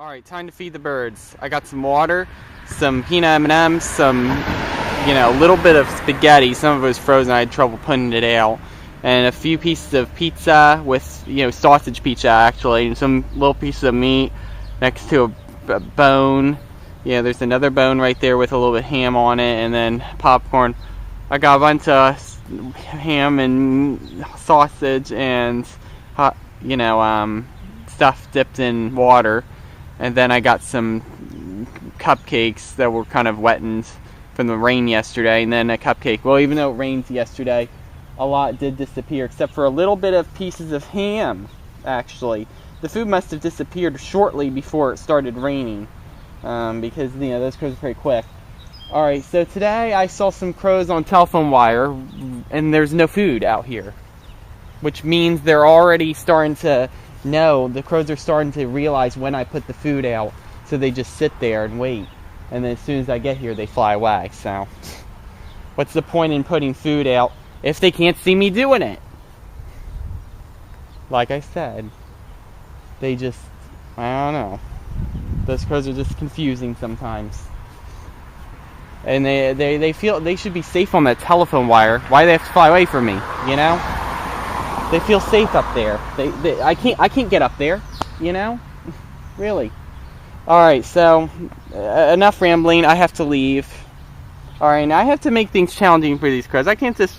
Alright, time to feed the birds. I got some water, some peanut M&Ms, some, a little bit of spaghetti. Some of it was frozen, I had trouble putting it out. And a few pieces of pizza with, sausage pizza actually, and some little pieces of meat next to a bone. There's another bone right there with a little bit of ham on it, and then popcorn. I got a bunch of ham and sausage and, stuff dipped in water. And then I got some cupcakes that were kind of wettened from the rain yesterday. And then a cupcake. Well, even though it rained yesterday, a lot did disappear, except for a little bit of pieces of ham, actually. The food must have disappeared shortly before it started raining, because, those crows are pretty quick. Alright, so today I saw some crows on telephone wire, and there's no food out here. Which means they're already starting to the crows are starting to realize when I put the food out, so they just sit there and wait. And then as soon as I get here, they fly away. So, what's the point in putting food out if they can't see me doing it? Like I said, I don't know. Those crows are just confusing sometimes. And they feel they should be safe on that telephone wire. Why do they have to fly away from me, They feel safe up there. I can't get up there, Really. Alright, so enough rambling. I have to leave. Alright, now I have to make things challenging for these crows. I can't just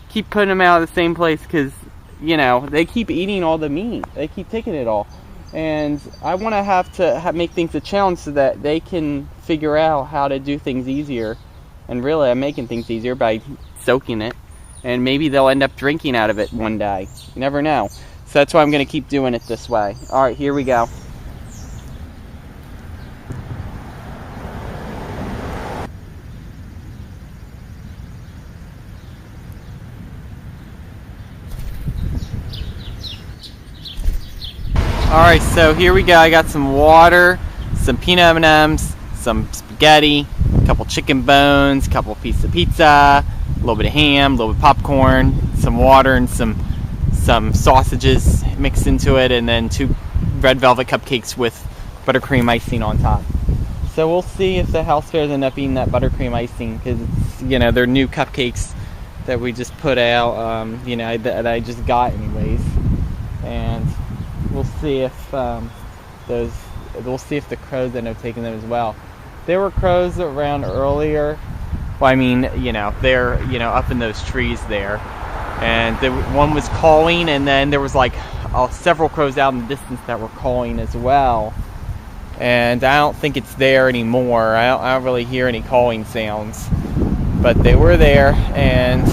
keep putting them out of the same place because, they keep eating all the meat. They keep taking it all. And I want to have to make things a challenge so that they can figure out how to do things easier. And really, I'm making things easier by soaking it. And maybe they'll end up drinking out of it one day. You never know. So that's why I'm going to keep doing it this way. Alright, here we go. Alright, so here we go. I got some water, some peanut M&Ms, some spaghetti, a couple chicken bones, a couple pieces of pizza, a little bit of ham, a little bit of popcorn, some water, and some sausages mixed into it, and then 2 red velvet cupcakes with buttercream icing on top. So we'll see if the House Sparrows end up eating that buttercream icing, because they're new cupcakes that we just put out, that I just got anyways. And we'll see if the crows end up taking them as well. There were crows around earlier. Well, I mean, they're, up in those trees there. And one was calling, and then there was several crows out in the distance that were calling as well. And I don't think it's there anymore. I don't really hear any calling sounds. But they were there, and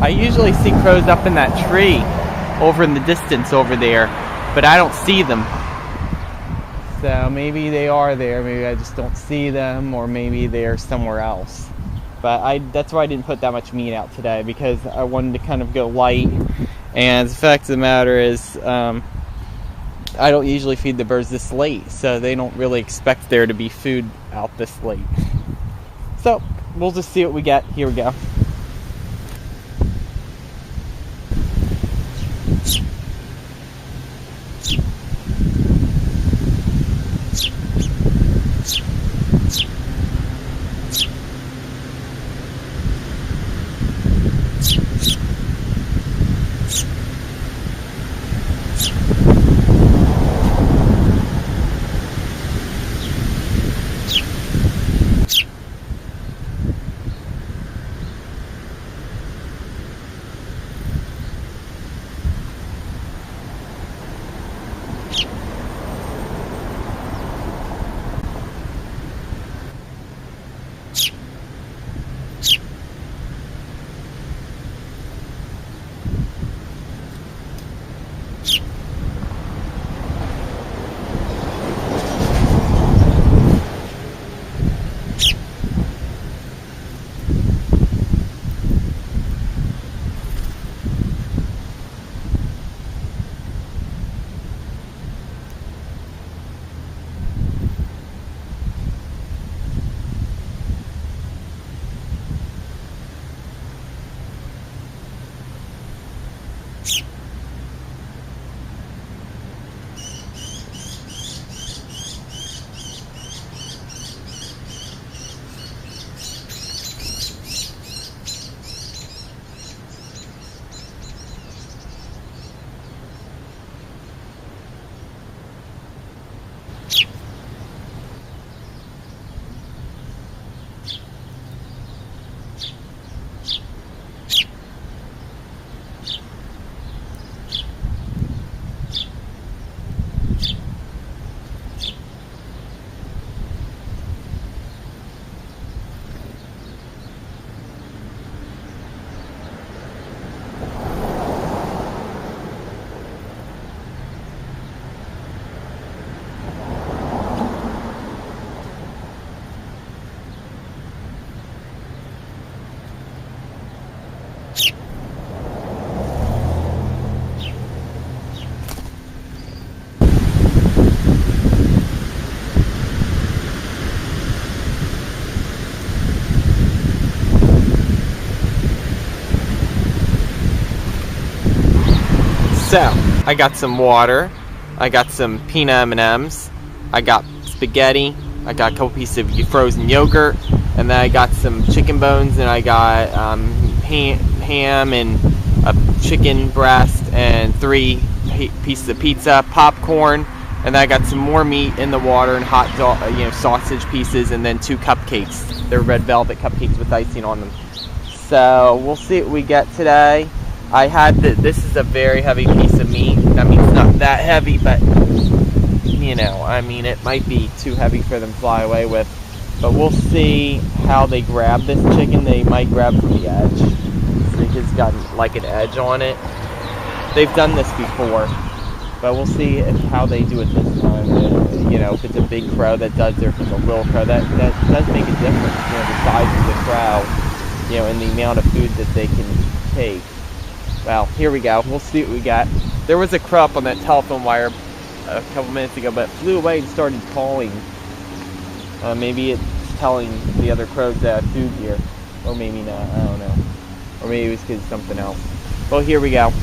I usually see crows up in that tree over in the distance over there, but I don't see them. So maybe they are there, maybe I just don't see them, or maybe they're somewhere else. But that's why I didn't put that much meat out today, because I wanted to kind of go light. And the fact of the matter is, I don't usually feed the birds this late, so they don't really expect there to be food out this late. So, we'll just see what we get. Here we go. So, I got some water, I got some peanut M&Ms, I got spaghetti, I got a couple pieces of frozen yogurt, and then I got some chicken bones, and I got ham and a chicken breast, and 3 pieces of pizza, popcorn, and then I got some more meat in the water and hot dog, sausage pieces, and then 2 cupcakes. They're red velvet cupcakes with icing on them. So we'll see what we get today. I had this is a very heavy piece of meat. I mean, it's not that heavy, but I mean, it might be too heavy for them to fly away with. But we'll see how they grab this chicken. They might grab from the edge. It's got like an edge on it. They've done this before, but we'll see how they do it this time. If it's a big crow that does it, or if it's a little crow, that does make a difference. The size of the crow, and the amount of food that they can take. Well, here we go. We'll see what we got. There was a crow up on that telephone wire a couple minutes ago, but it flew away and started calling. Maybe it's telling the other crows that food here, or maybe not. I don't know. Or maybe it was because of something else. Well, here we go.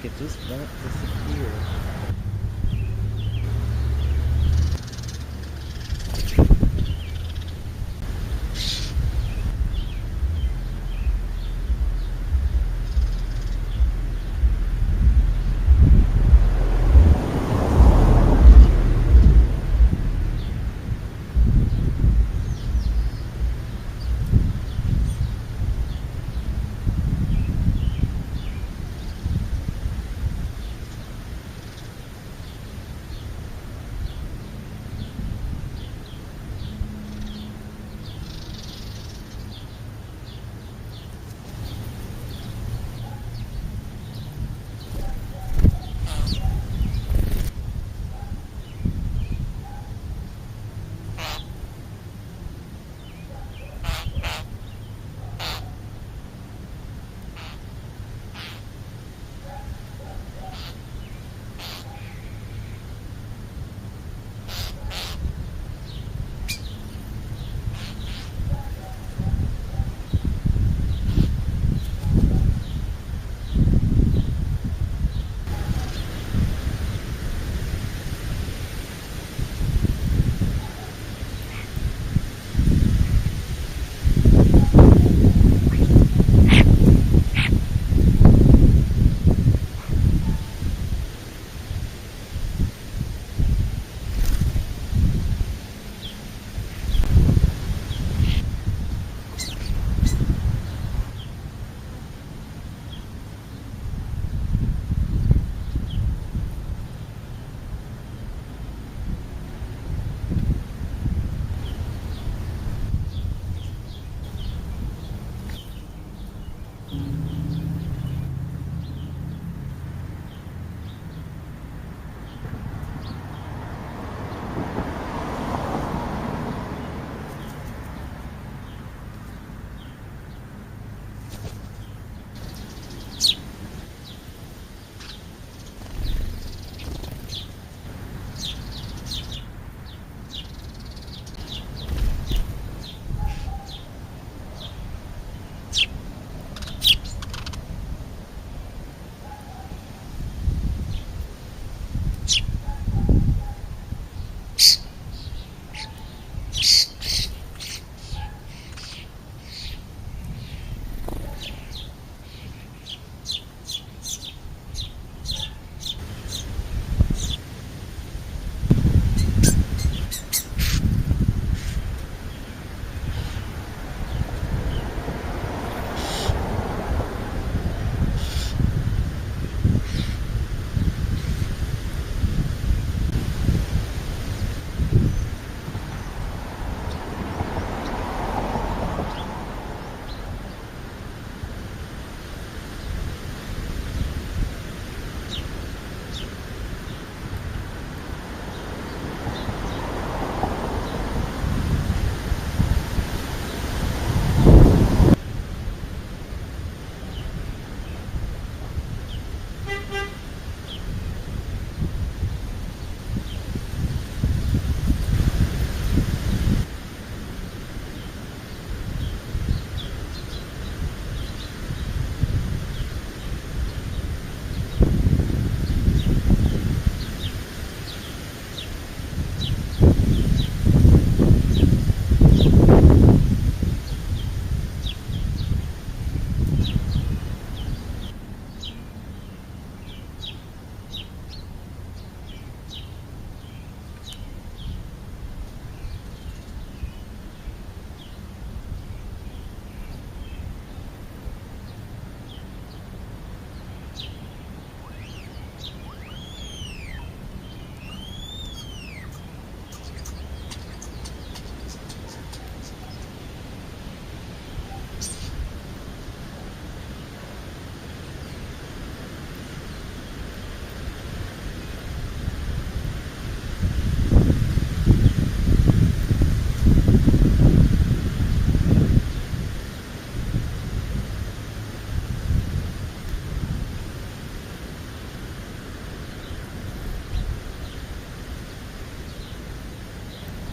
It just won't disappear.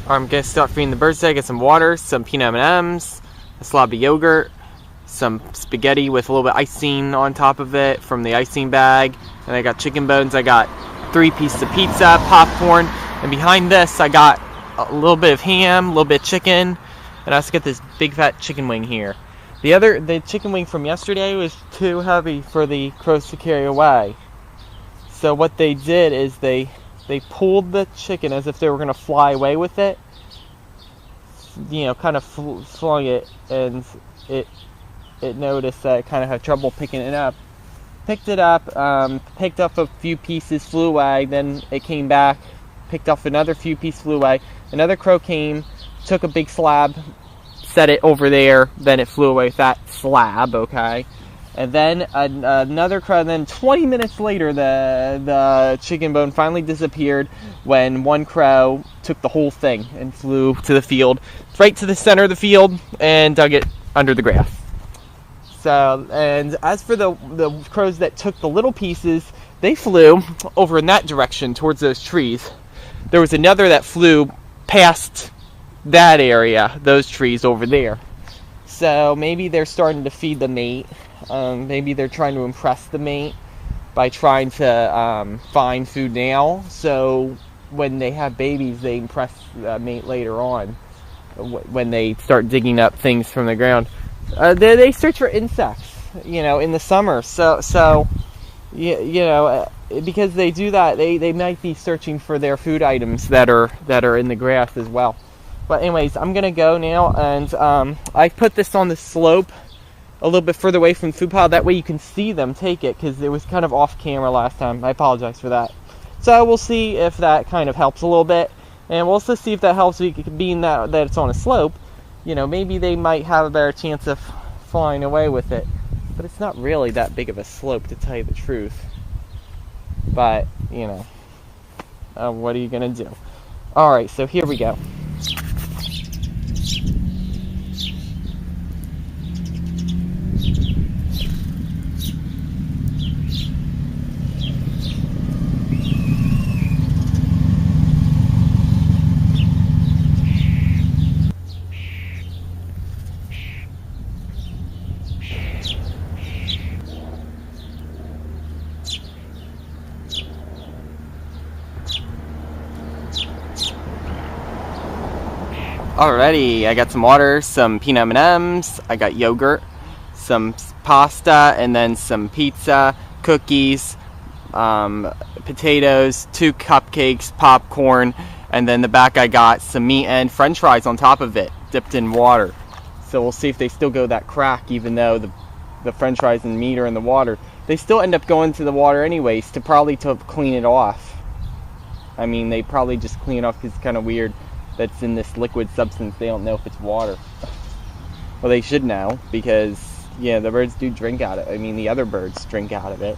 I'm gonna start feeding the birds today. Get some water, some peanut M&Ms, a slob of yogurt, some spaghetti with a little bit of icing on top of it from the icing bag. And I got chicken bones. I got 3 pieces of pizza, popcorn, and behind this I got a little bit of ham, a little bit of chicken, and I also get this big fat chicken wing here. The chicken wing from yesterday was too heavy for the crows to carry away. So what they did is they pulled the chicken as if they were going to fly away with it. You know, kind of flung it, and it noticed that it kind of had trouble picking it up. Picked it up, picked up a few pieces, flew away, then it came back, picked up another few pieces, flew away. Another crow came, took a big slab, set it over there, then it flew away with that slab, okay? And then another crow, then 20 minutes later, the chicken bone finally disappeared when one crow took the whole thing and flew to the field, right to the center of the field, and dug it under the grass. So, and as for the crows that took the little pieces, they flew over in that direction towards those trees. There was another that flew past that area, those trees over there. So maybe they're starting to feed the mate. Maybe they're trying to impress the mate by trying to find food now. So when they have babies, they impress the mate later on when they start digging up things from the ground. They search for insects, you know, in the summer. So you know, because they do that, they might be searching for their food items that are in the grass as well. But anyways, I'm gonna go now, and I put this on the slope a little bit further away from the food pile. That way you can see them take it, because it was kind of off camera last time. I apologize for that. So we'll see if that kind of helps a little bit, and we'll also see if that helps, being that it's on a slope. You know, maybe they might have a better chance of flying away with it. But it's not really that big of a slope, to tell you the truth. But, you know, what are you going to do? Alright, so here we go. Alrighty, I got some water, some peanut M&Ms, I got yogurt, some pasta, and then some pizza, cookies, potatoes, 2 cupcakes, popcorn, and then the back I got some meat and french fries on top of it, dipped in water. So we'll see if they still go that crack, even though the french fries and meat are in the water. They still end up going to the water anyways, to clean it off. I mean, they probably just clean it off because it's kind of weird that's in this liquid substance. They don't know if it's water. Well, they should know, because yeah, the birds do drink out of it. I mean, the other birds drink out of it.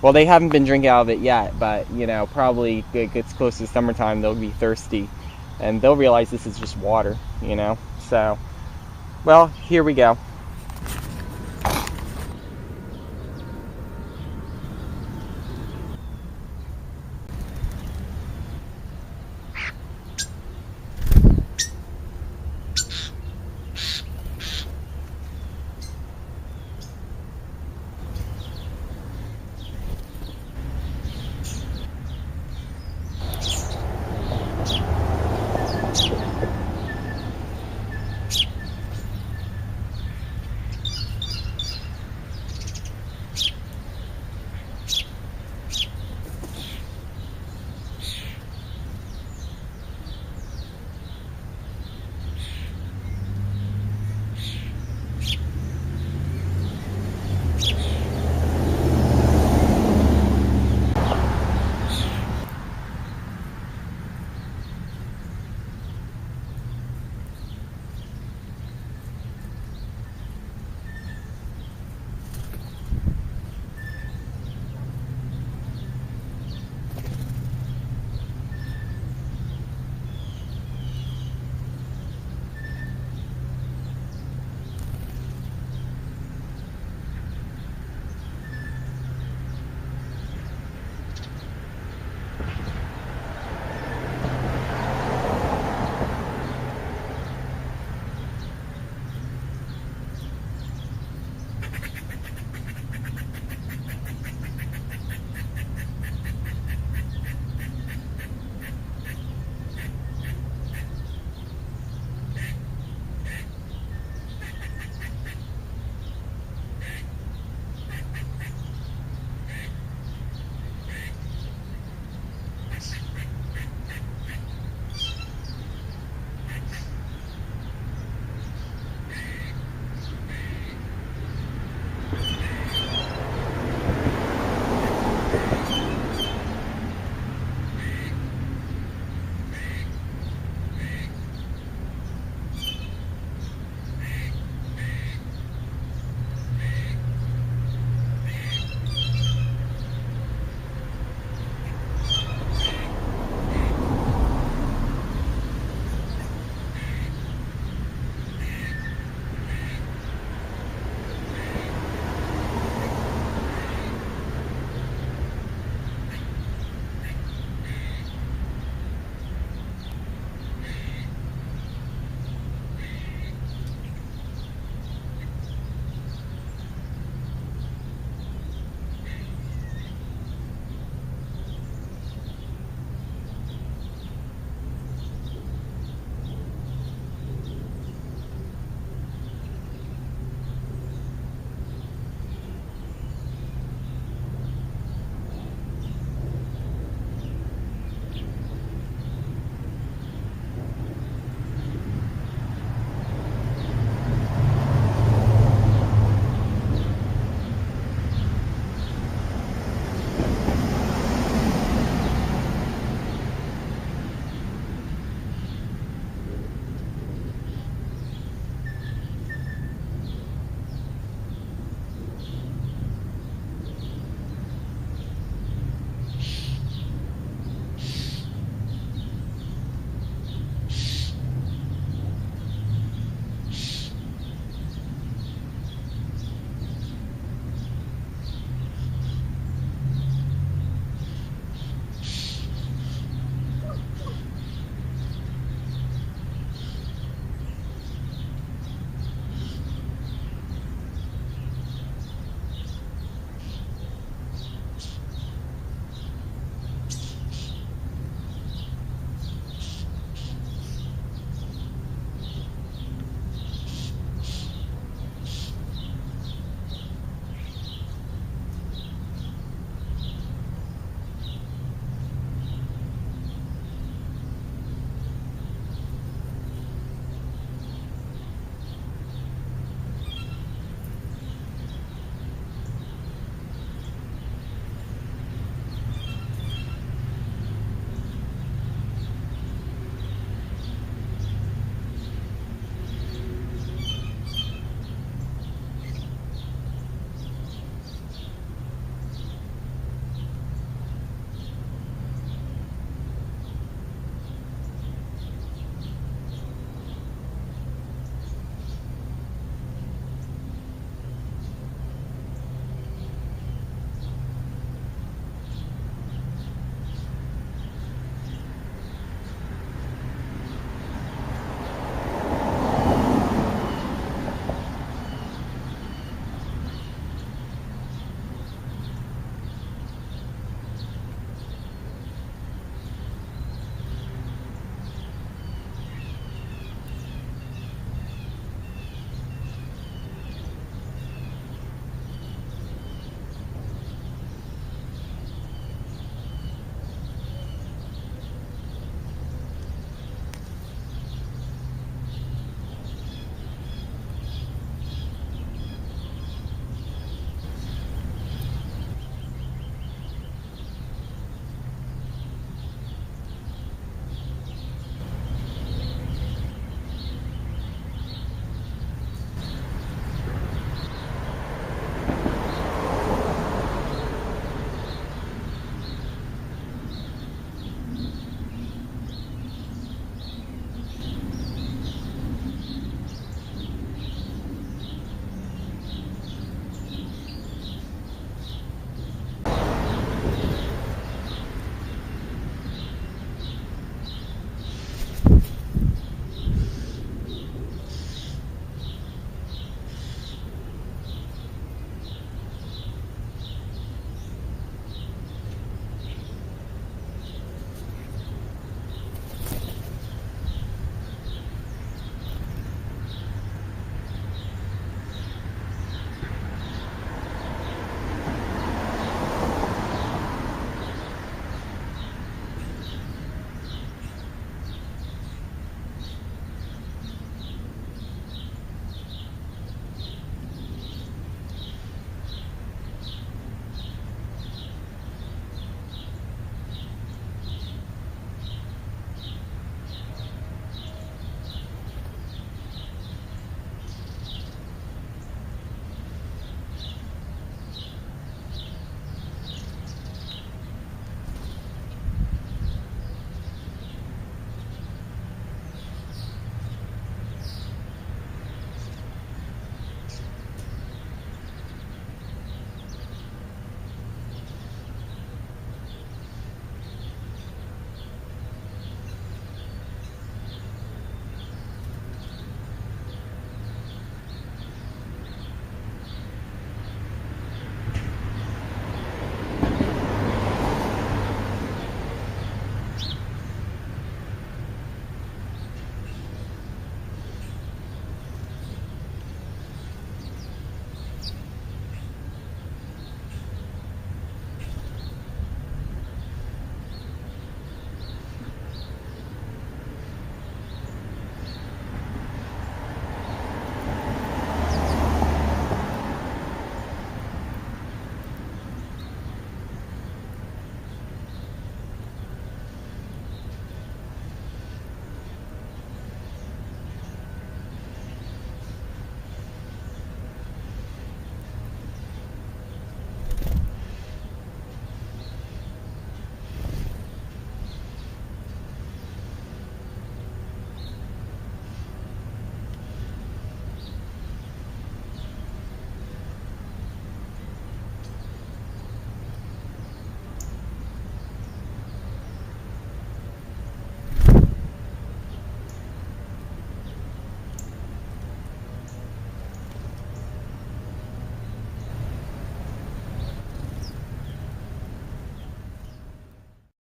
Well, they haven't been drinking out of it yet, but you know, probably it gets close to summertime, they'll be thirsty and they'll realize this is just water, you know. So, well, here we go.